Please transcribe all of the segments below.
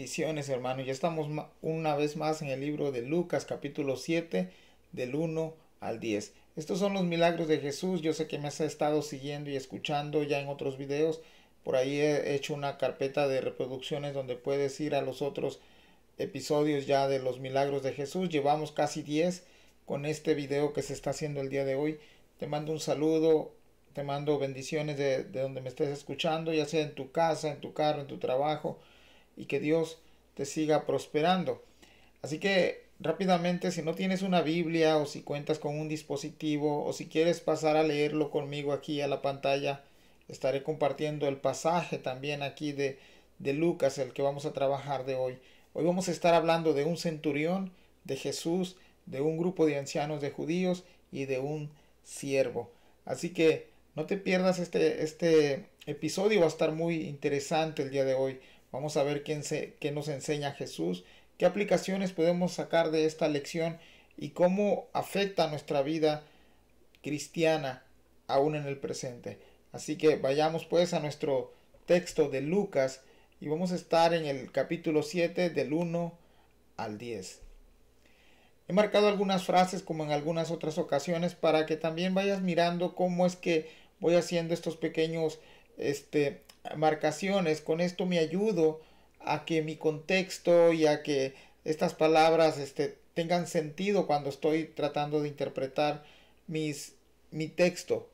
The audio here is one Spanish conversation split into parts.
Bendiciones, hermano. Ya estamos una vez más en el libro de Lucas, capítulo 7, del 1 al 10. Estos son los milagros de Jesús. Yo sé que me has estado siguiendo y escuchando ya en otros videos. Por ahí he hecho una carpeta de reproducciones donde puedes ir a los otros episodios ya de los milagros de Jesús. Llevamos casi 10 con este video que se está haciendo el día de hoy. Te mando un saludo, te mando bendiciones de donde me estés escuchando, ya sea en tu casa, en tu carro, en tu trabajo, y que Dios te siga prosperando. Así que rápidamente, si no tienes una Biblia o si cuentas con un dispositivo o si quieres pasar a leerlo conmigo aquí a la pantalla, estaré compartiendo el pasaje también aquí de Lucas, el que vamos a trabajar de hoy. Hoy vamos a estar hablando de un centurión, de Jesús, de un grupo de ancianos de judíos y de un siervo. Así que no te pierdas este episodio, va a estar muy interesante el día de hoy. Vamos a ver qué nos enseña Jesús, qué aplicaciones podemos sacar de esta lección y cómo afecta nuestra vida cristiana aún en el presente. Así que vayamos pues a nuestro texto de Lucas y vamos a estar en el capítulo 7 del 1 al 10. He marcado algunas frases como en algunas otras ocasiones para que también vayas mirando cómo es que voy haciendo estos pequeños marcaciones. Con esto me ayudo a que mi contexto y a que estas palabras tengan sentido cuando estoy tratando de interpretar mi texto.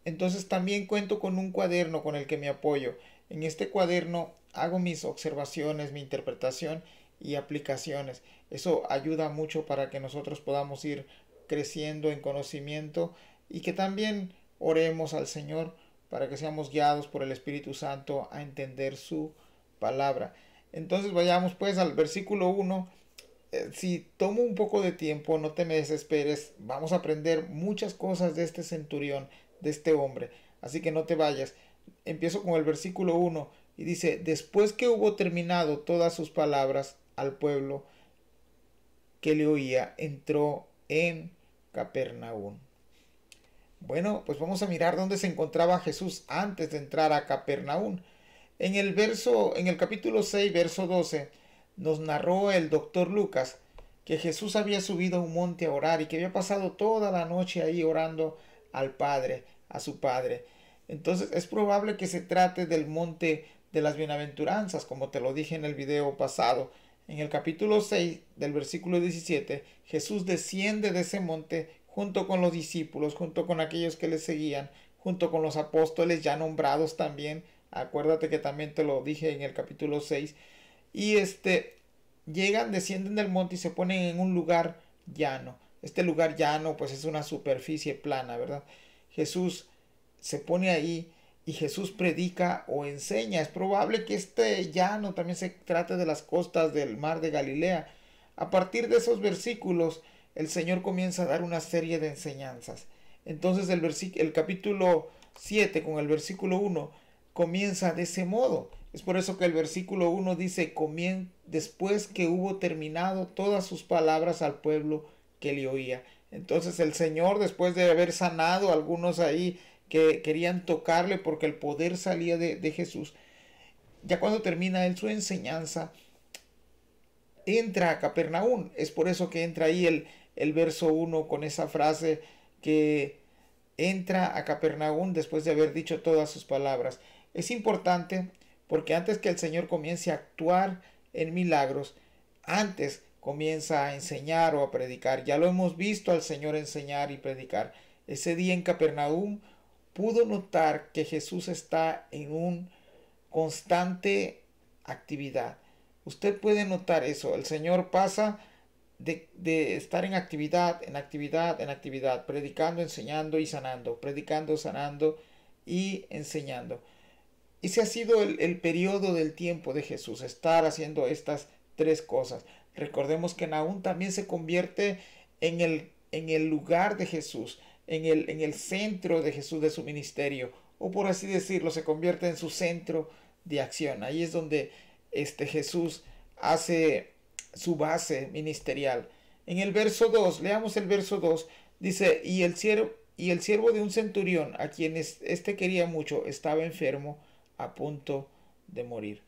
Entonces también cuento con un cuaderno con el que me apoyo. En este cuaderno hago mis observaciones, mi interpretación y aplicaciones. Eso ayuda mucho para que nosotros podamos ir creciendo en conocimiento y que también oremos al Señor para que seamos guiados por el Espíritu Santo a entender su palabra. Entonces vayamos pues al versículo 1. Si tomo un poco de tiempo, no te me desesperes, vamos a aprender muchas cosas de este centurión, de este hombre, así que no te vayas. Empiezo con el versículo 1 y dice: después que hubo terminado todas sus palabras al pueblo que le oía, entró en Capernaum. Bueno, pues vamos a mirar dónde se encontraba Jesús antes de entrar a Capernaum. En el capítulo 6, verso 12, nos narró el doctor Lucas que Jesús había subido a un monte a orar y que había pasado toda la noche ahí orando al Padre, a su Padre. Entonces es probable que se trate del monte de las bienaventuranzas, como te lo dije en el video pasado. En el capítulo 6 del versículo 17, Jesús desciende de ese monte junto con los discípulos, junto con aquellos que le seguían, junto con los apóstoles ya nombrados también. Acuérdate que también te lo dije en el capítulo 6. Y llegan, descienden del monte y se ponen en un lugar llano. Este lugar llano pues es una superficie plana, ¿verdad? Jesús se pone ahí y Jesús predica o enseña. Es probable que este llano también se trate de las costas del mar de Galilea. A partir de esos versículos, el Señor comienza a dar una serie de enseñanzas. Entonces el capítulo 7 con el versículo 1 comienza de ese modo. Es por eso que el versículo 1 dice: después que hubo terminado todas sus palabras al pueblo que le oía. Entonces el Señor, después de haber sanado a algunos ahí que querían tocarle porque el poder salía de Jesús, ya cuando termina él su enseñanza, entra a Capernaum. Es por eso que entra ahí el verso 1 con esa frase que entra a Capernaum después de haber dicho todas sus palabras. Es importante porque antes que el Señor comience a actuar en milagros, antes comienza a enseñar o a predicar. Ya lo hemos visto al Señor enseñar y predicar. Ese día en Capernaum pudo notar que Jesús está en un constante actividad. Usted puede notar eso. El Señor pasa de estar en actividad, predicando, enseñando y sanando, predicando, sanando y enseñando. Ese ha sido el periodo del tiempo de Jesús, estar haciendo estas tres cosas. Recordemos que Nahum también se convierte en el lugar de Jesús, en el centro de Jesús, de su ministerio, o por así decirlo, se convierte en su centro de acción. Ahí es donde Jesús hace su base ministerial. En el verso 2, leamos el verso 2, dice: y el siervo de un centurión, a quien quería mucho, estaba enfermo, a punto de morir.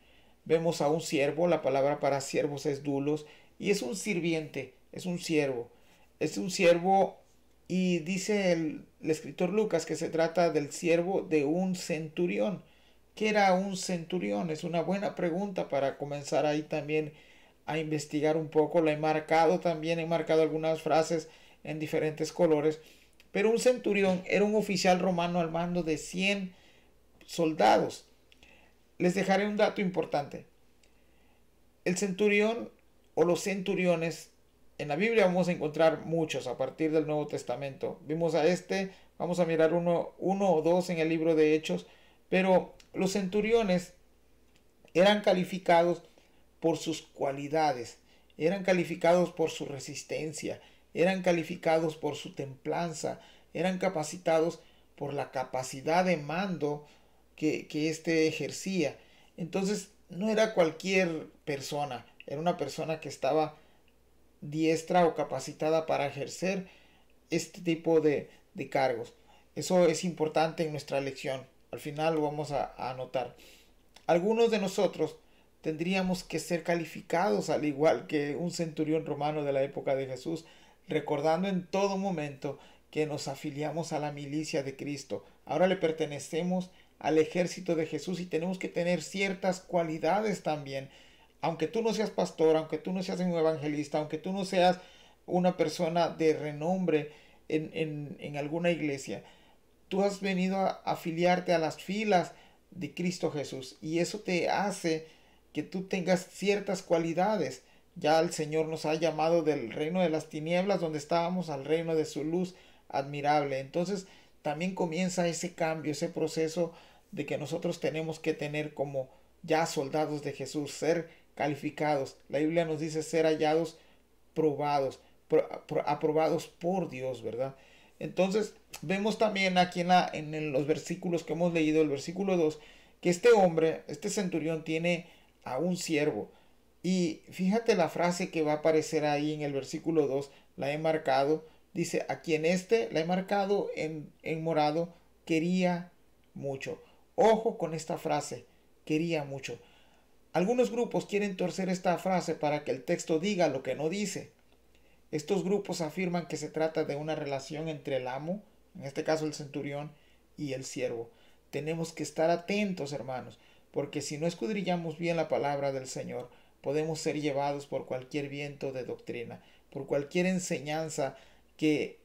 Vemos a un siervo, la palabra para siervos es dulos, y es un sirviente, es un siervo. Es un siervo y dice el escritor Lucas que se trata del siervo de un centurión. ¿Qué era un centurión? Es una buena pregunta para comenzar ahí también a investigar un poco. La he marcado también, he marcado algunas frases en diferentes colores. Pero un centurión era un oficial romano al mando de 100 soldados. Les dejaré un dato importante. El centurión o los centuriones, en la Biblia vamos a encontrar muchos a partir del Nuevo Testamento. Vimos a este, vamos a mirar uno o dos en el libro de Hechos, pero los centuriones eran calificados por sus cualidades, eran calificados por su resistencia, eran calificados por su templanza, eran capacitados por la capacidad de mando que éste ejercía. Entonces no era cualquier persona, era una persona que estaba diestra o capacitada para ejercer este tipo de cargos. Eso es importante en nuestra lección. Al final lo vamos a anotar. Algunos de nosotros tendríamos que ser calificados al igual que un centurión romano de la época de Jesús, recordando en todo momento que nos afiliamos a la milicia de Cristo. Ahora le pertenecemos al ejército de Jesús y tenemos que tener ciertas cualidades también. Aunque tú no seas pastor, aunque tú no seas un evangelista, aunque tú no seas una persona de renombre en alguna iglesia, tú has venido a afiliarte a las filas de Cristo Jesús y eso te hace que tú tengas ciertas cualidades. Ya el Señor nos ha llamado del reino de las tinieblas donde estábamos al reino de su luz admirable. Entonces también comienza ese cambio, ese proceso de que nosotros tenemos que tener como ya soldados de Jesús, ser calificados. La Biblia nos dice ser hallados probados, aprobados por Dios, ¿verdad? Entonces vemos también aquí en los versículos que hemos leído, el versículo 2, que este hombre, este centurión tiene a un siervo. Y fíjate la frase que va a aparecer ahí en el versículo 2, la he marcado, dice, a quien la he marcado en morado, quería mucho. Ojo con esta frase, quería mucho. Algunos grupos quieren torcer esta frase para que el texto diga lo que no dice. Estos grupos afirman que se trata de una relación entre el amo, en este caso el centurión, y el siervo. Tenemos que estar atentos, hermanos, porque si no escudriñamos bien la palabra del Señor, podemos ser llevados por cualquier viento de doctrina, por cualquier enseñanza que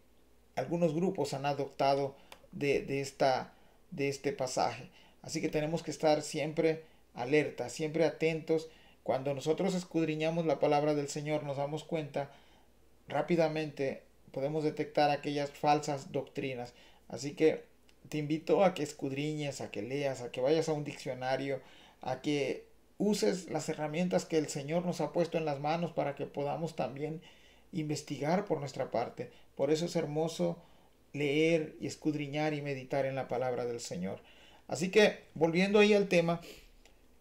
algunos grupos han adoptado de este pasaje. Así que tenemos que estar siempre alerta, siempre atentos. Cuando nosotros escudriñamos la palabra del Señor, nos damos cuenta rápidamente, podemos detectar aquellas falsas doctrinas. Así que te invito a que escudriñes, a que leas, a que vayas a un diccionario, a que uses las herramientas que el Señor nos ha puesto en las manos para que podamos también investigar por nuestra parte. Por eso es hermoso leer y escudriñar y meditar en la palabra del Señor. Así que, volviendo ahí al tema,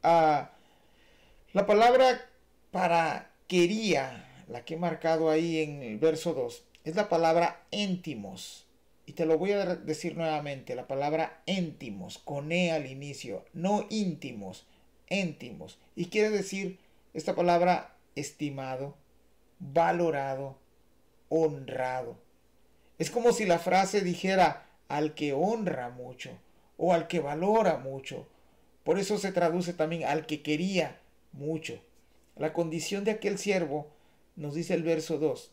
la palabra para quería, la que he marcado ahí en el verso 2, es la palabra íntimos. Y te lo voy a decir nuevamente, la palabra íntimos, con E al inicio, no íntimos, íntimos. Y quiere decir esta palabra estimado, valorado, honrado. Es como si la frase dijera al que honra mucho o al que valora mucho. Por eso se traduce también al que quería mucho. La condición de aquel siervo, nos dice el verso 2,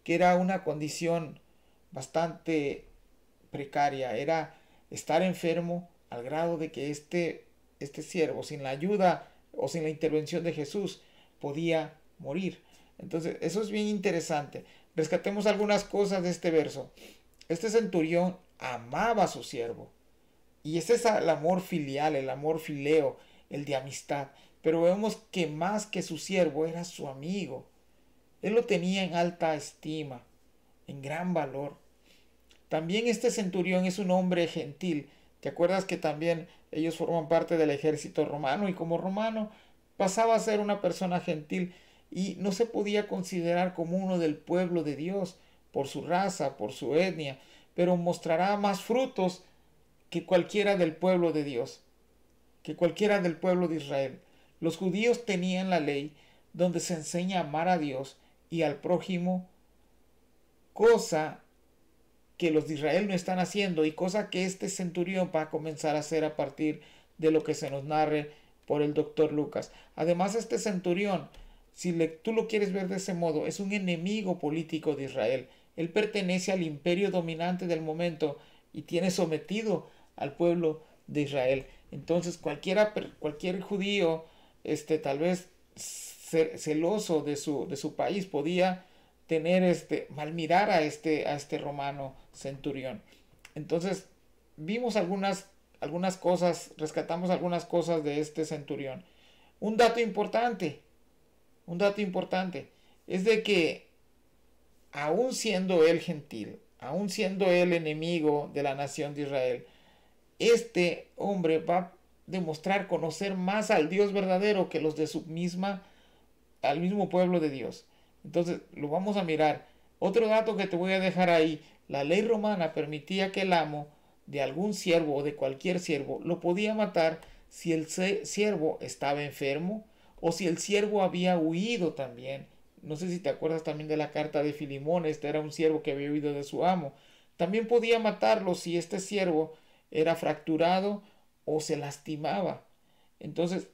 que era una condición bastante precaria, era estar enfermo al grado de que este siervo, sin la ayuda o sin la intervención de Jesús, podía morir. Entonces, eso es bien interesante. Rescatemos algunas cosas de este verso. Este centurión amaba a su siervo. Y ese es el amor filial, el amor fileo, el de amistad. Pero vemos que más que su siervo era su amigo. Él lo tenía en alta estima, en gran valor. También este centurión es un hombre gentil. ¿Te acuerdas que también ellos forman parte del ejército romano? Y como romano pasaba a ser una persona gentil y no se podía considerar como uno del pueblo de Dios por su raza, por su etnia, pero mostrará más frutos que cualquiera del pueblo de Dios, que cualquiera del pueblo de Israel. Los judíos tenían la ley donde se enseña a amar a Dios y al prójimo, cosa que los de Israel no están haciendo y cosa que este centurión va a comenzar a hacer a partir de lo que se nos narre por el doctor Lucas. Además, este centurión, si tú lo quieres ver de ese modo, es un enemigo político de Israel. Él pertenece al imperio dominante del momento y tiene sometido al pueblo de Israel. Entonces, cualquier judío, tal vez celoso de su país, podía tener malmirar a este romano centurión. Entonces, vimos algunas cosas, rescatamos algunas cosas de este centurión. Un dato importante, un dato importante, es de que aun siendo él gentil, aun siendo él enemigo de la nación de Israel, este hombre va a demostrar conocer más al Dios verdadero que los de al mismo pueblo de Dios. Entonces, lo vamos a mirar. Otro dato que te voy a dejar ahí, la ley romana permitía que el amo de algún siervo o de cualquier siervo lo podía matar si el siervo estaba enfermo o si el siervo había huido también. No sé si te acuerdas también de la carta de Filimón, este era un siervo que había huido de su amo. También podía matarlo si este siervo era fracturado o se lastimaba. Entonces,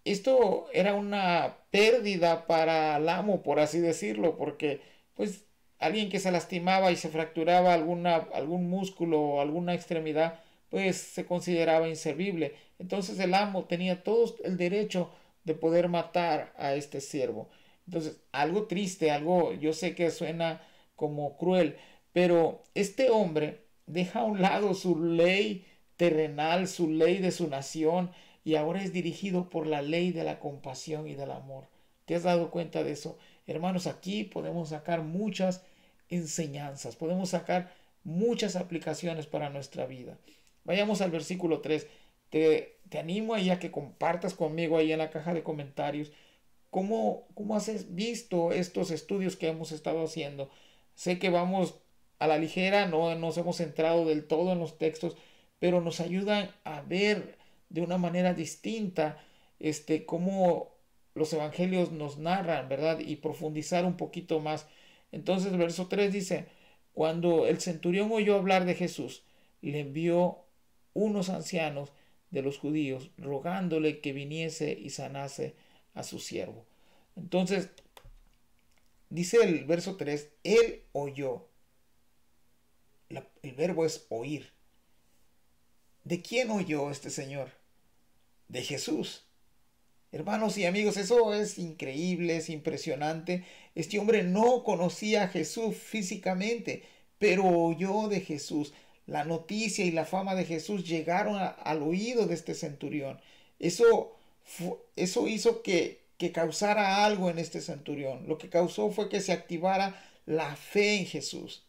esto era una pérdida para el amo, por así decirlo, porque pues alguien que se lastimaba y se fracturaba algún músculo o alguna extremidad, pues se consideraba inservible. Entonces el amo tenía todo el derecho de poder matar a este siervo. Entonces, algo triste, algo, yo sé que suena como cruel, pero este hombre deja a un lado su ley terrenal, su ley de su nación, y ahora es dirigido por la ley de la compasión y del amor. ¿Te has dado cuenta de eso? Hermanos, aquí podemos sacar muchas enseñanzas, podemos sacar muchas aplicaciones para nuestra vida. Vayamos al versículo 3. Te animo ahí a que compartas conmigo ahí en la caja de comentarios cómo has visto estos estudios que hemos estado haciendo. Sé que vamos a la ligera, no nos hemos centrado del todo en los textos, pero nos ayudan a ver de una manera distinta cómo los evangelios nos narran, ¿verdad? Y profundizar un poquito más. Entonces, el verso 3 dice, cuando el centurión oyó hablar de Jesús, le envió unos ancianos de los judíos, rogándole que viniese y sanase a su siervo. Entonces, dice el verso 3, él oyó. El verbo es oír. ¿De quién oyó este señor? De Jesús. Hermanos y amigos, eso es increíble, es impresionante. Este hombre no conocía a Jesús físicamente, pero oyó de Jesús. La noticia y la fama de Jesús llegaron al oído de este centurión. Eso hizo que causara algo en este centurión. Lo que causó fue que se activara la fe en Jesús.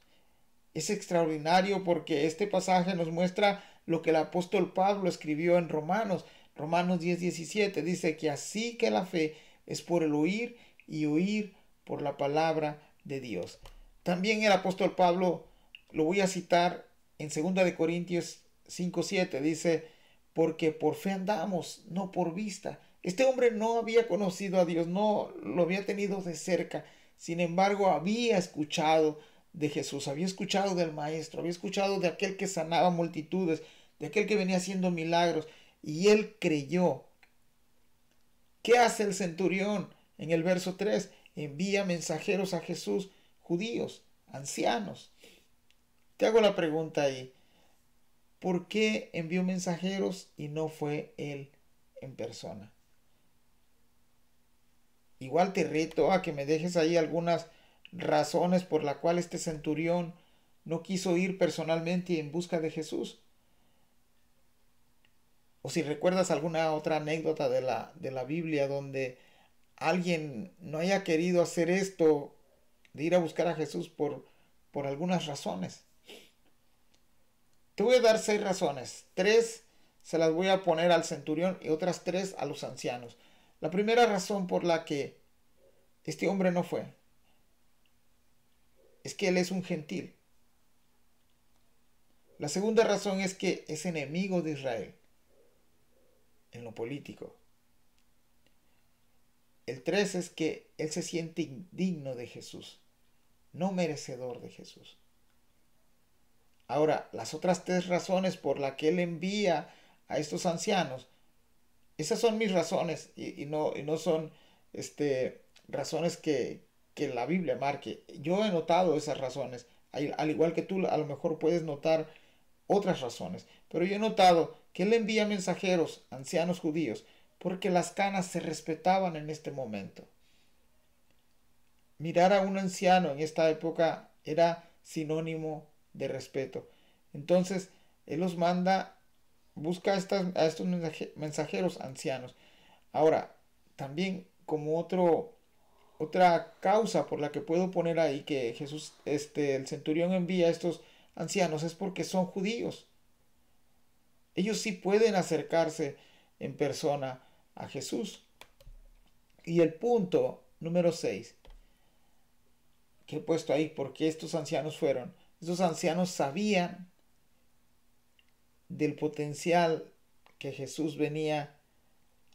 Es extraordinario porque este pasaje nos muestra lo que el apóstol Pablo escribió en Romanos 10:17. Dice que así que la fe es por el oír y oír por la palabra de Dios. También el apóstol Pablo, lo voy a citar en 2 Corintios 5:7, dice, porque por fe andamos, no por vista. Este hombre no había conocido a Dios, no lo había tenido de cerca. Sin embargo, había escuchado de Jesús, había escuchado del Maestro, había escuchado de aquel que sanaba multitudes, de aquel que venía haciendo milagros, y él creyó. ¿Qué hace el centurión en el verso 3? Envía mensajeros a Jesús, judíos, ancianos. Te hago la pregunta ahí, ¿por qué envió mensajeros y no fue él en persona? Igual te reto a que me dejes ahí algunas razones por las cuales este centurión no quiso ir personalmente en busca de Jesús. O si recuerdas alguna otra anécdota de la Biblia donde alguien no haya querido hacer esto, de ir a buscar a Jesús por algunas razones. Te voy a dar 6 razones. 3 se las voy a poner al centurión y otras 3 a los ancianos. La primera razón por la que este hombre no fue es que él es un gentil. La segunda razón es que es enemigo de Israel en lo político. El 3 es que él se siente indigno de Jesús, no merecedor de Jesús. Ahora, las otras 3 razones por las que él envía a estos ancianos, esas son mis razones y no son razones que la Biblia marque. Yo he notado esas razones, al igual que tú a lo mejor puedes notar otras razones, pero yo he notado que él envía mensajeros, ancianos judíos, porque las canas se respetaban en este momento. Mirar a un anciano en esta época era sinónimo de respeto. Entonces, él los manda, busca a estos mensajeros ancianos. Ahora, también como otra causa por la que puedo poner ahí que Jesús, el centurión envía a estos ancianos es porque son judíos. Ellos sí pueden acercarse en persona a Jesús. Y el punto número 6 que he puesto ahí, porque estos ancianos fueron, estos ancianos sabían del potencial que Jesús venía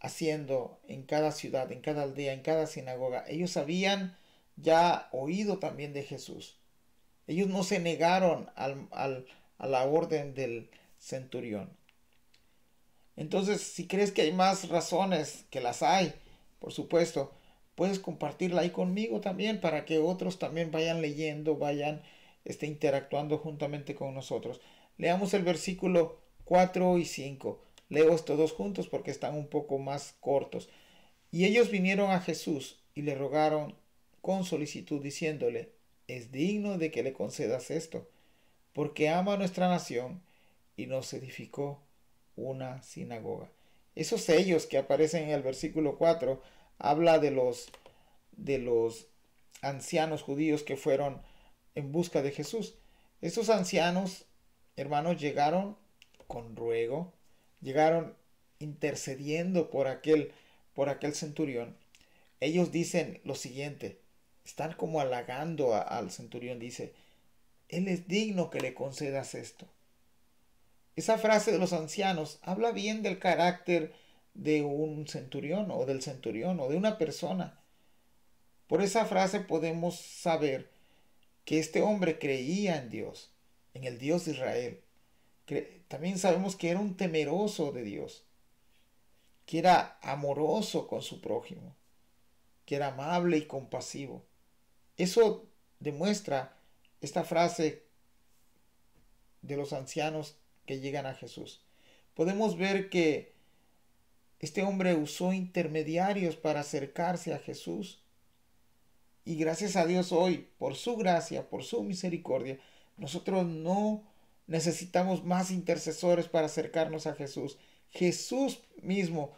haciendo en cada ciudad, en cada aldea, en cada sinagoga. Ellos habían ya oído también de Jesús. Ellos no se negaron a la orden del centurión. Entonces, si crees que hay más razones, que las hay, por supuesto, puedes compartirla ahí conmigo también para que otros también vayan leyendo, vayan interactuando juntamente con nosotros. Leamos el versículo 4 y 5. Leo estos dos juntos porque están un poco más cortos. Y ellos vinieron a Jesús y le rogaron con solicitud, diciéndole, es digno de que le concedas esto, porque ama a nuestra nación y nos edificó una sinagoga. Esos sellos que aparecen en el versículo 4 habla de los ancianos judíos que fueron en busca de Jesús. Estos ancianos, hermanos, llegaron con ruego, llegaron intercediendo por aquel centurión. Ellos dicen lo siguiente, están como halagando al centurión, dice, él es digno que le concedas esto. Esa frase de los ancianos habla bien del carácter de un centurión o del centurión o de una persona. Por esa frase podemos saber que este hombre creía en Dios, en el Dios de Israel. También sabemos que era un temeroso de Dios, que era amoroso con su prójimo, que era amable y compasivo. Eso demuestra esta frase de los ancianos que llegan a Jesús. Podemos ver que este hombre usó intermediarios para acercarse a Jesús. Y gracias a Dios hoy, por su gracia, por su misericordia, nosotros no necesitamos más intercesores para acercarnos a Jesús. Jesús mismo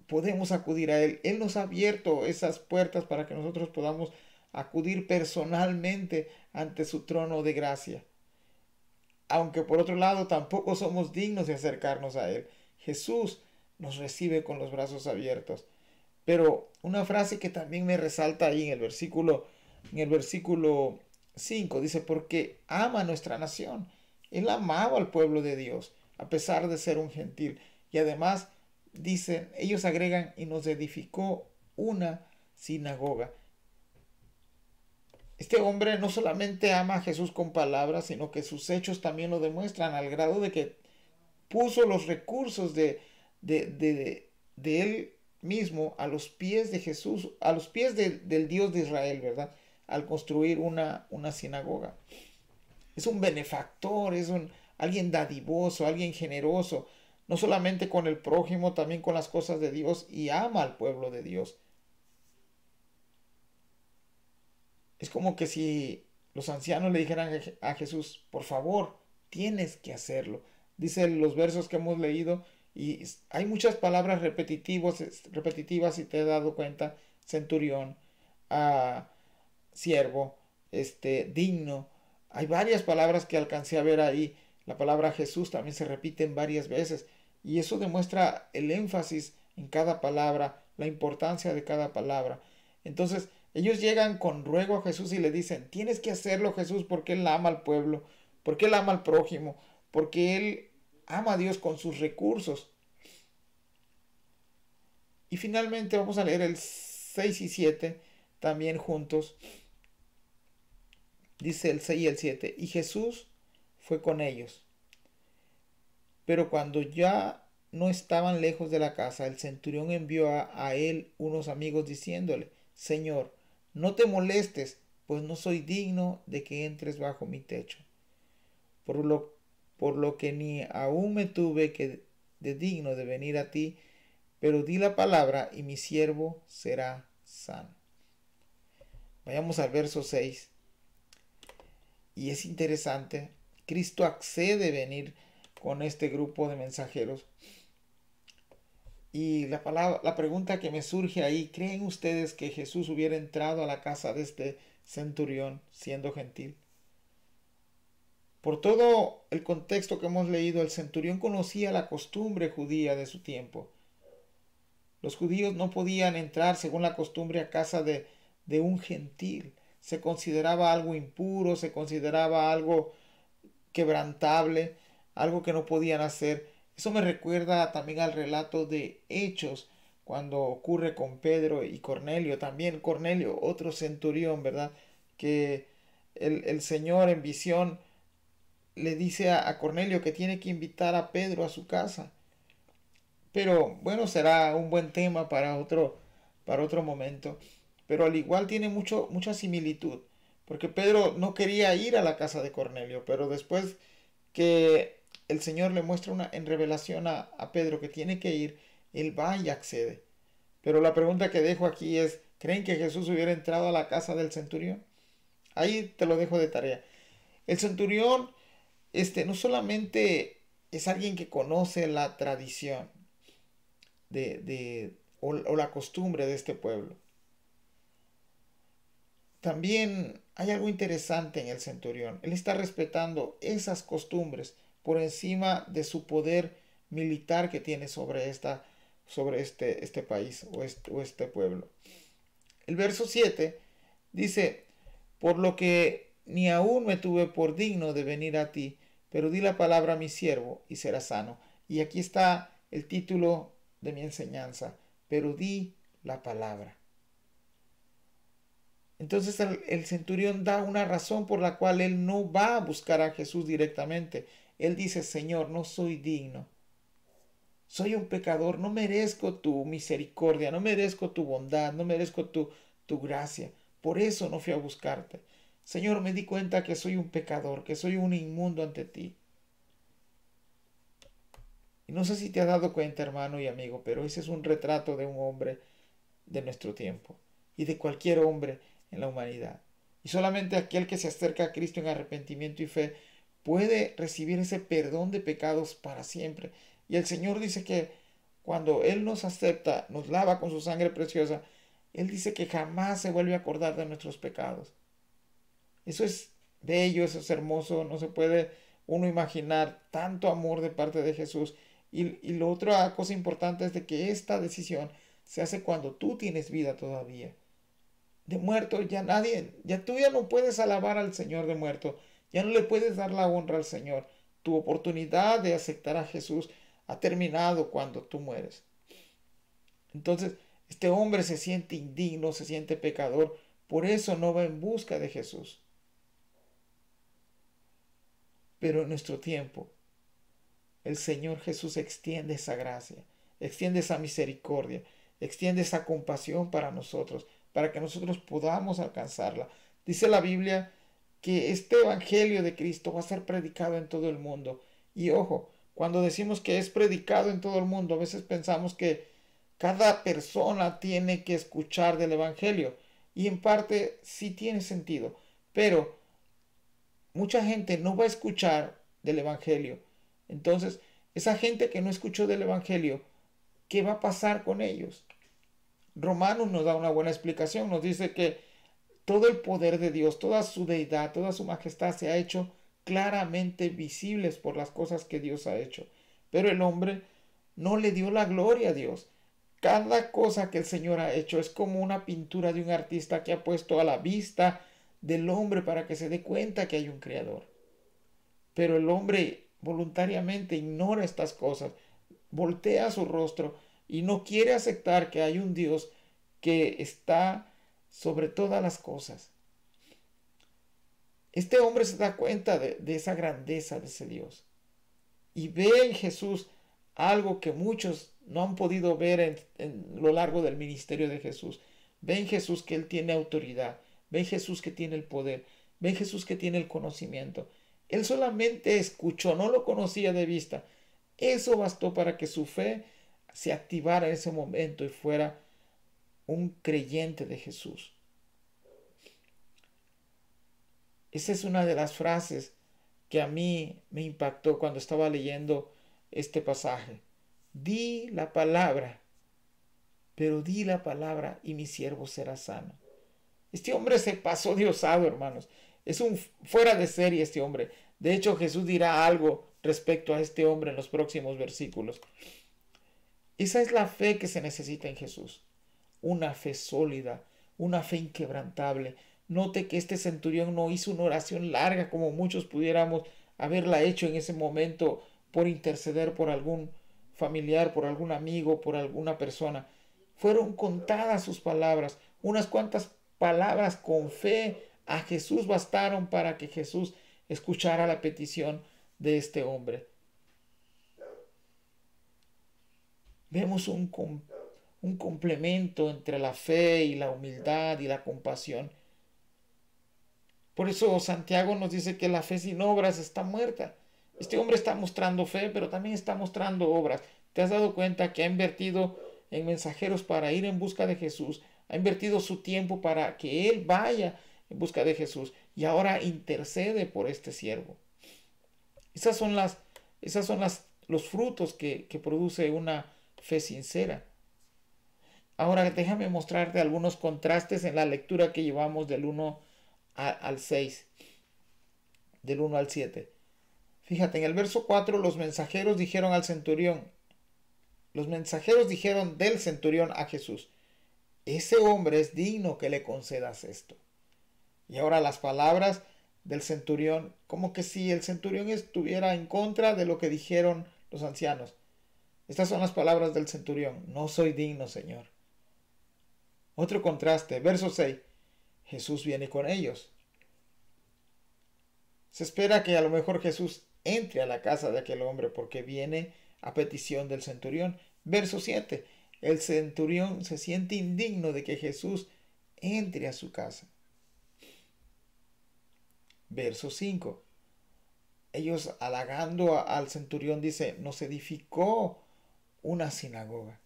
podemos acudir a Él. Él nos ha abierto esas puertas para que nosotros podamos acudir personalmente ante su trono de gracia. Aunque por otro lado tampoco somos dignos de acercarnos a Él. Jesús nos recibe con los brazos abiertos. Pero una frase que también me resalta ahí en el versículo 5 dice, porque ama a nuestra nación. Él amaba al pueblo de Dios, a pesar de ser un gentil. Y además, dicen, ellos agregan, y nos edificó una sinagoga. Este hombre no solamente ama a Jesús con palabras, sino que sus hechos también lo demuestran, al grado de que puso los recursos de él mismo a los pies de Jesús, a los pies del Dios de Israel, ¿verdad? Al construir una sinagoga. Es un benefactor, alguien dadivoso, alguien generoso, no solamente con el prójimo, también con las cosas de Dios, y ama al pueblo de Dios. Es como que si los ancianos le dijeran a Jesús, por favor, tienes que hacerlo. Dice los versos que hemos leído, y hay muchas palabras repetitivas, si te has dado cuenta, centurión, siervo, digno. Hay varias palabras que alcancé a ver ahí. La palabra Jesús también se repite varias veces. Y eso demuestra el énfasis en cada palabra, la importancia de cada palabra. Entonces, ellos llegan con ruego a Jesús y le dicen, tienes que hacerlo, Jesús, porque Él ama al pueblo, porque Él ama al prójimo, porque Él ama a Dios con sus recursos. Y finalmente vamos a leer 6 y 7 también juntos. Dice el 6 y el 7. Y Jesús fue con ellos. Pero cuando ya no estaban lejos de la casa, el centurión envió a él unos amigos diciéndole: Señor, no te molestes, pues no soy digno de que entres bajo mi techo. Por lo, por lo que ni aún me tuve que de digno de venir a ti, pero di la palabra y mi siervo será sano. Vayamos al verso 6. Y es interesante, Cristo accede a venir con este grupo de mensajeros. Y la pregunta que me surge ahí: ¿creen ustedes que Jesús hubiera entrado a la casa de este centurión siendo gentil? Por todo el contexto que hemos leído, el centurión conocía la costumbre judía de su tiempo. Los judíos no podían entrar según la costumbre a casa de un gentil. Se consideraba algo impuro, se consideraba algo quebrantable, algo que no podían hacer. Eso me recuerda también al relato de Hechos, cuando ocurre con Pedro y Cornelio. También Cornelio, otro centurión, ¿verdad? Que el Señor en visión le dice a Cornelio que tiene que invitar a Pedro a su casa. Pero bueno, será un buen tema para otro momento. Pero al igual tiene mucha similitud. Porque Pedro no quería ir a la casa de Cornelio, pero después que el Señor le muestra en revelación a Pedro que tiene que ir, él va y accede. Pero la pregunta que dejo aquí es: ¿creen que Jesús hubiera entrado a la casa del centurión? Ahí te lo dejo de tarea. El centurión, no solamente es alguien que conoce la tradición o la costumbre de este pueblo. También hay algo interesante en el centurión. Él está respetando esas costumbres por encima de su poder militar que tiene sobre este país o este pueblo. El verso 7 dice: por lo que ni aún me tuve por digno de venir a ti, pero di la palabra a mi siervo y será sano. Y aquí está el título de mi enseñanza: pero di la palabra. Entonces el centurión da una razón por la cual él no va a buscar a Jesús directamente. Él dice: Señor, no soy digno. Soy un pecador, no merezco tu misericordia, no merezco tu bondad, no merezco tu gracia. Por eso no fui a buscarte. Señor, me di cuenta que soy un pecador, que soy un inmundo ante ti. Y no sé si te has dado cuenta, hermano y amigo, pero ese es un retrato de un hombre de nuestro tiempo y de cualquier hombre en la humanidad. Y solamente aquel que se acerca a Cristo en arrepentimiento y fe puede recibir ese perdón de pecados para siempre. Y el Señor dice que cuando Él nos acepta, nos lava con su sangre preciosa, Él dice que jamás se vuelve a acordar de nuestros pecados. Eso es bello, eso es hermoso, no se puede uno imaginar tanto amor de parte de Jesús. Y la otra cosa importante es de que esta decisión se hace cuando tú tienes vida todavía. De muerto ya nadie, ya tú ya no puedes alabar al Señor de muerto, ya no le puedes dar la honra al Señor. Tu oportunidad de aceptar a Jesús ha terminado cuando tú mueres. Entonces, este hombre se siente indigno, se siente pecador, por eso no va en busca de Jesús. Pero en nuestro tiempo, el Señor Jesús extiende esa gracia, extiende esa misericordia, extiende esa compasión para nosotros, para que nosotros podamos alcanzarla. Dice la Biblia que este Evangelio de Cristo va a ser predicado en todo el mundo. Y ojo, cuando decimos que es predicado en todo el mundo, a veces pensamos que cada persona tiene que escuchar del Evangelio. Y en parte sí tiene sentido. Pero mucha gente no va a escuchar del Evangelio. Entonces, esa gente que no escuchó del Evangelio, ¿qué va a pasar con ellos? Romanos nos da una buena explicación. Nos dice que todo el poder de Dios, toda su deidad, toda su majestad se ha hecho claramente visibles por las cosas que Dios ha hecho. Pero el hombre no le dio la gloria a Dios. Cada cosa que el Señor ha hecho es como una pintura de un artista que ha puesto a la vista del hombre para que se dé cuenta que hay un creador. Pero el hombre voluntariamente ignora estas cosas, voltea su rostro y no quiere aceptar que hay un Dios que está sobre todas las cosas. Este hombre se da cuenta de esa grandeza de ese Dios y ve en Jesús algo que muchos no han podido ver en lo largo del ministerio de Jesús. Ve en Jesús que Él tiene autoridad, ve en Jesús que tiene el poder, ve en Jesús que tiene el conocimiento. Él solamente escuchó, no lo conocía de vista. Eso bastó para que su fe se activara en ese momento y fuera un creyente de Jesús. Esa es una de las frases que a mí me impactó cuando estaba leyendo este pasaje. Di la palabra, pero di la palabra y mi siervo será sano. Este hombre se pasó de osado, hermanos. Es un fuera de serie este hombre. De hecho, Jesús dirá algo respecto a este hombre en los próximos versículos. Esa es la fe que se necesita en Jesús. Una fe sólida, una fe inquebrantable. Note que este centurión no hizo una oración larga como muchos pudiéramos haberla hecho en ese momento por interceder por algún familiar, por algún amigo, por alguna persona. Fueron contadas sus palabras, unas cuantas palabras con fe a Jesús bastaron para que Jesús escuchara la petición de este hombre. Vemos un complemento entre la fe y la humildad y la compasión. Por eso Santiago nos dice que la fe sin obras está muerta. Este hombre está mostrando fe, pero también está mostrando obras. ¿Te has dado cuenta que ha invertido en mensajeros para ir en busca de Jesús? Ha invertido su tiempo para que él vaya en busca de Jesús y ahora intercede por este siervo. Esas son los frutos que produce una fe sincera. Ahora déjame mostrarte algunos contrastes en la lectura que llevamos del 1 al 6, del 1 al 7. Fíjate, en el verso 4 los mensajeros dijeron del centurión a Jesús, ese hombre es digno que le concedas esto. Y ahora las palabras del centurión, como que si el centurión estuviera en contra de lo que dijeron los ancianos. Estas son las palabras del centurión, no soy digno, Señor. Otro contraste, verso 6, Jesús viene con ellos. Se espera que a lo mejor Jesús entre a la casa de aquel hombre porque viene a petición del centurión. Verso 7, el centurión se siente indigno de que Jesús entre a su casa. Verso 5, ellos halagando al centurión dice, nos edificó una sinagoga.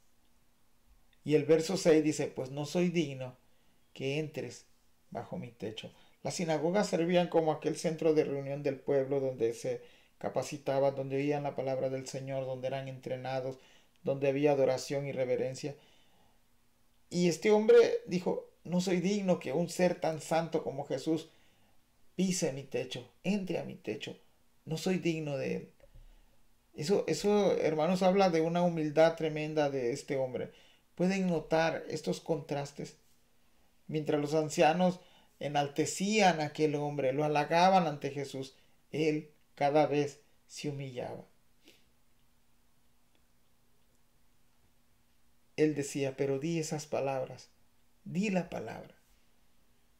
Y el verso 6 dice, pues no soy digno que entres bajo mi techo. Las sinagogas servían como aquel centro de reunión del pueblo donde se capacitaban, donde oían la palabra del Señor, donde eran entrenados, donde había adoración y reverencia. Y este hombre dijo, no soy digno que un ser tan santo como Jesús pise mi techo, entre a mi techo. No soy digno de él. Eso, hermanos, habla de una humildad tremenda de este hombre. ¿Pueden notar estos contrastes? Mientras los ancianos enaltecían a aquel hombre, lo halagaban ante Jesús, él cada vez se humillaba. Él decía, pero di esas palabras, di la palabra.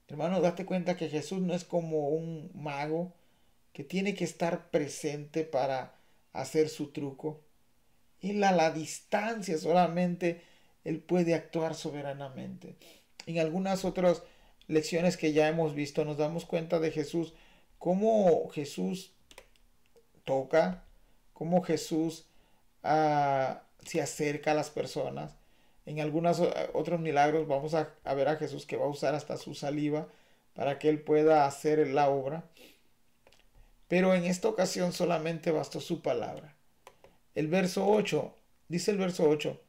Hermano, date cuenta que Jesús no es como un mago que tiene que estar presente para hacer su truco. Él a la distancia solamente él puede actuar soberanamente. En algunas otras lecciones que ya hemos visto nos damos cuenta de Jesús, cómo Jesús toca, cómo Jesús se acerca a las personas. En algunos otros milagros vamos a ver a Jesús que va a usar hasta su saliva para que él pueda hacer la obra. Pero en esta ocasión solamente bastó su palabra. El verso 8, dice el verso 8,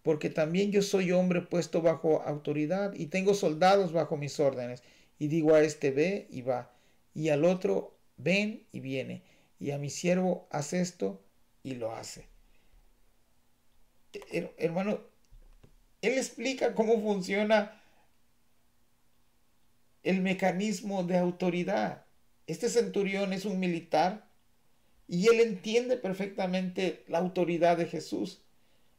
porque también yo soy hombre puesto bajo autoridad y tengo soldados bajo mis órdenes. Y digo a este ve y va, y al otro ven y viene, y a mi siervo haz esto y lo hace. Hermano, él explica cómo funciona el mecanismo de autoridad. Este centurión es un militar y él entiende perfectamente la autoridad de Jesús.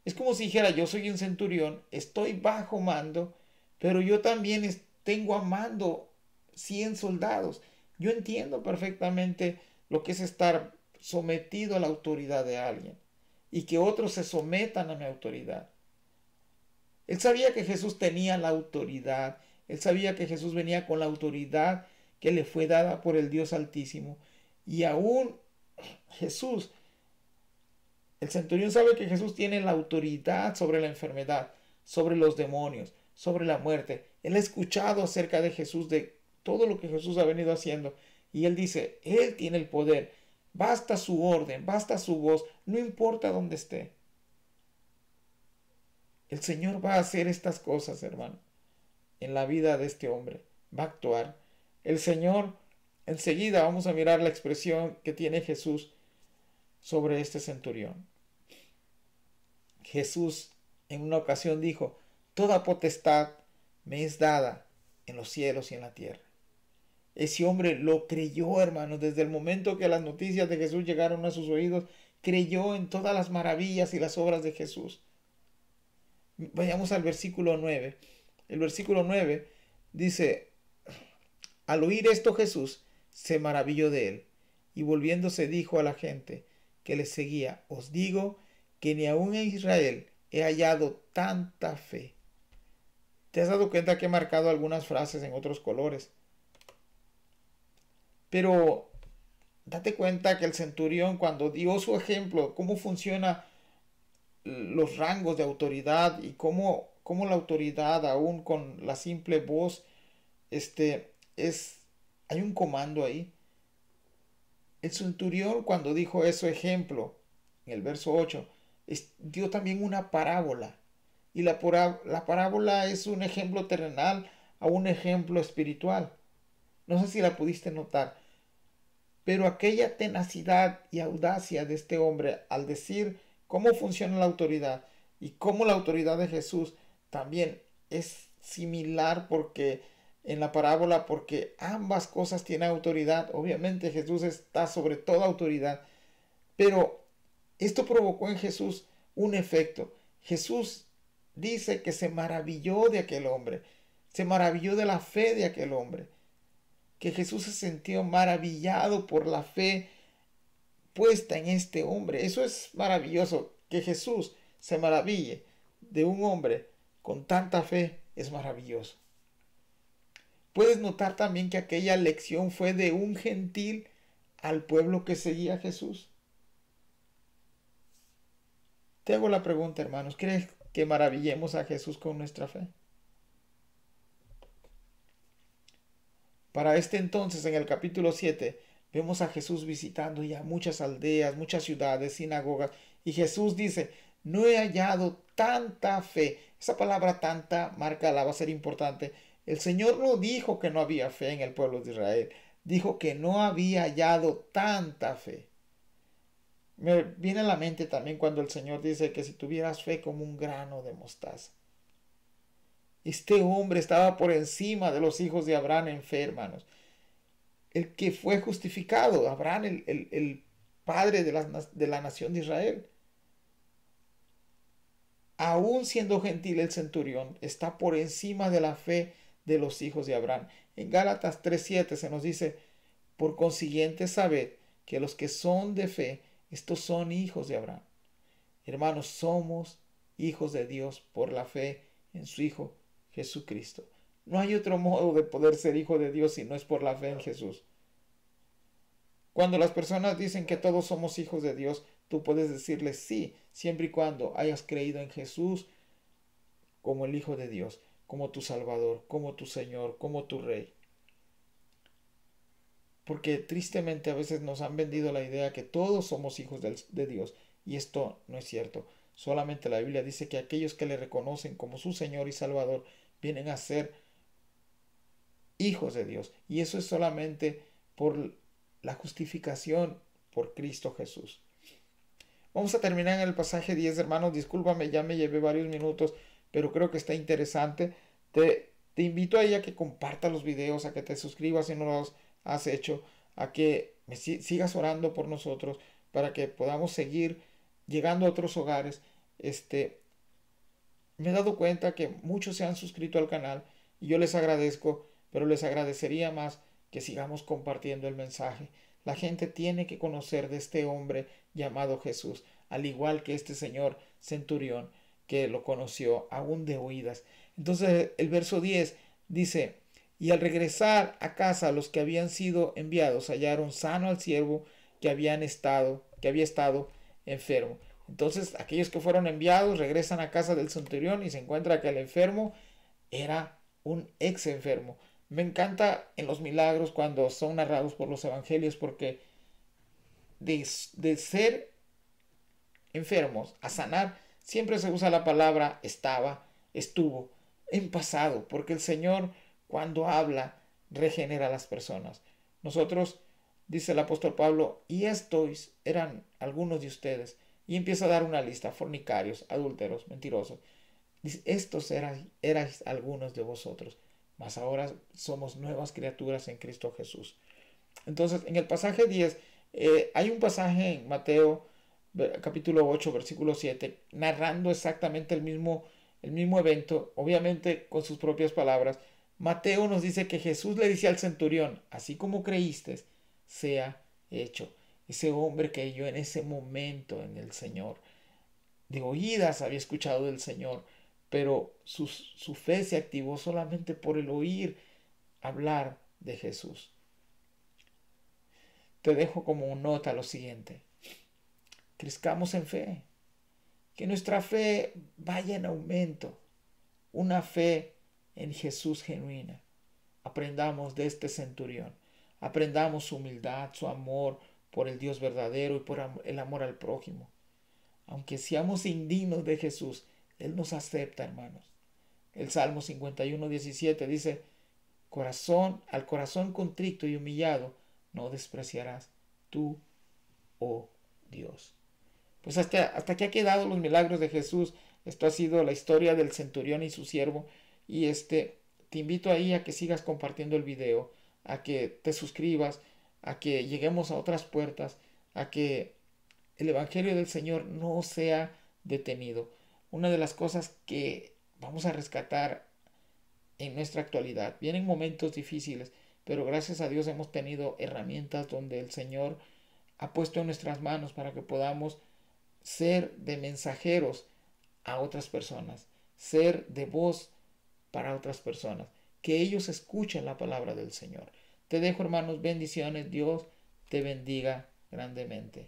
Es como si dijera, yo soy un centurión, estoy bajo mando, pero yo también tengo a mando 100 soldados. Yo entiendo perfectamente lo que es estar sometido a la autoridad de alguien y que otros se sometan a mi autoridad. Él sabía que Jesús tenía la autoridad, él sabía que Jesús venía con la autoridad que le fue dada por el Dios Altísimo. Y aún Jesús, el centurión sabe que Jesús tiene la autoridad sobre la enfermedad, sobre los demonios, sobre la muerte. Él ha escuchado acerca de Jesús, de todo lo que Jesús ha venido haciendo. Y él dice, él tiene el poder. Basta su orden, basta su voz, no importa dónde esté. El Señor va a hacer estas cosas, hermano, en la vida de este hombre. Va a actuar. El Señor, enseguida vamos a mirar la expresión que tiene Jesús sobre este centurión. Jesús en una ocasión dijo, toda potestad me es dada en los cielos y en la tierra. Ese hombre lo creyó, hermano, desde el momento que las noticias de Jesús llegaron a sus oídos, creyó en todas las maravillas y las obras de Jesús. Vayamos al versículo 9. El versículo 9 dice, al oír esto Jesús se maravilló de él y volviéndose dijo a la gente que le seguía, os digo que ni aun en Israel he hallado tanta fe. ¿Te has dado cuenta que he marcado algunas frases en otros colores? Pero date cuenta que el centurión, cuando dio su ejemplo, cómo funciona los rangos de autoridad y cómo la autoridad, aún con la simple voz, hay un comando ahí. El centurión, cuando dijo eso ejemplo, en el verso 8, dio también una parábola. Y la parábola es un ejemplo terrenal a un ejemplo espiritual. No sé si la pudiste notar. Pero aquella tenacidad y audacia de este hombre al decir cómo funciona la autoridad y cómo la autoridad de Jesús también es similar porque en la parábola, porque ambas cosas tienen autoridad. Obviamente Jesús está sobre toda autoridad, pero esto provocó en Jesús un efecto. Jesús dice que se maravilló de aquel hombre, se maravilló de la fe de aquel hombre, que Jesús se sintió maravillado por la fe puesta en este hombre. Eso es maravilloso, que Jesús se maraville de un hombre con tanta fe, es maravilloso. Puedes notar también que aquella lección fue de un gentil al pueblo que seguía a Jesús. Te hago la pregunta, hermanos, ¿crees que maravillemos a Jesús con nuestra fe? Para este entonces, en el capítulo 7, vemos a Jesús visitando ya muchas aldeas, muchas ciudades, sinagogas, y Jesús dice, no he hallado tanta fe. Esa palabra tanta, va a ser importante. El Señor no dijo que no había fe en el pueblo de Israel, dijo que no había hallado tanta fe. Me viene a la mente también cuando el Señor dice que si tuvieras fe como un grano de mostaza. Este hombre estaba por encima de los hijos de Abraham en fe, hermanos. El que fue justificado, Abraham, el padre de la nación de Israel. Aún siendo gentil el centurión, está por encima de la fe de los hijos de Abraham. En Gálatas 3:7 se nos dice, por consiguiente sabed que los que son de fe, estos son hijos de Abraham. Hermanos, somos hijos de Dios por la fe en su Hijo Jesucristo. No hay otro modo de poder ser hijo de Dios si no es por la fe en Jesús. Cuando las personas dicen que todos somos hijos de Dios, tú puedes decirles sí, siempre y cuando hayas creído en Jesús como el Hijo de Dios, como tu Salvador, como tu Señor, como tu Rey. Porque tristemente a veces nos han vendido la idea que todos somos hijos de Dios, y esto no es cierto. Solamente la Biblia dice que aquellos que le reconocen como su Señor y Salvador vienen a ser hijos de Dios. Y eso es solamente por la justificación por Cristo Jesús. Vamos a terminar en el pasaje 10, hermanos. Discúlpame, ya me llevé varios minutos, pero creo que está interesante. Te invito a que compartas los videos, a que te suscribas si no los has hecho, a que sigas orando por nosotros para que podamos seguir llegando a otros hogares me he dado cuenta que muchos se han suscrito al canal y yo les agradezco, pero les agradecería más que sigamos compartiendo el mensaje. La gente tiene que conocer de este hombre llamado Jesús, al igual que este señor centurión que lo conoció aún de oídas. Entonces el verso 10 dice, y al regresar a casa los que habían sido enviados hallaron sano al siervo que había estado enfermo. Entonces aquellos que fueron enviados regresan a casa del centurión y se encuentra que el enfermo era un ex enfermo. Me encanta en los milagros cuando son narrados por los evangelios porque de ser enfermos a sanar siempre se usa la palabra estaba, estuvo, en pasado, porque el Señor cuando habla regenera a las personas. Nosotros, dice el apóstol Pablo, y estos eran algunos de ustedes, y empieza a dar una lista: fornicarios, adúlteros, mentirosos. Dice, estos erais algunos de vosotros, mas ahora somos nuevas criaturas en Cristo Jesús. Entonces, en el pasaje 10, hay un pasaje en Mateo capítulo 8, versículo 7, narrando exactamente el mismo evento, obviamente con sus propias palabras. Mateo nos dice que Jesús le dice al centurión, así como creíste, sea hecho. Ese hombre creyó en ese momento en el Señor. De oídas había escuchado del Señor, pero su fe se activó solamente por el oír hablar de Jesús. Te dejo como nota lo siguiente: crezcamos en fe, que nuestra fe vaya en aumento, una fe en Jesús genuina. Aprendamos de este centurión, aprendamos su humildad, su amor por el Dios verdadero y por el amor al prójimo. Aunque seamos indignos de Jesús, Él nos acepta, hermanos. El Salmo 51:17 dice, al corazón contrito y humillado no despreciarás tú, oh Dios. Pues hasta aquí ha quedado los milagros de Jesús. Esto ha sido la historia del centurión y su siervo. Y te invito ahí a que sigas compartiendo el video, a que te suscribas, a que lleguemos a otras puertas, a que el Evangelio del Señor no sea detenido. Una de las cosas que vamos a rescatar en nuestra actualidad, vienen momentos difíciles, pero gracias a Dios hemos tenido herramientas donde el Señor ha puesto en nuestras manos para que podamos ser de mensajeros a otras personas, ser de voz para otras personas, que ellos escuchen la palabra del Señor. Te dejo, hermanos, bendiciones. Dios te bendiga grandemente.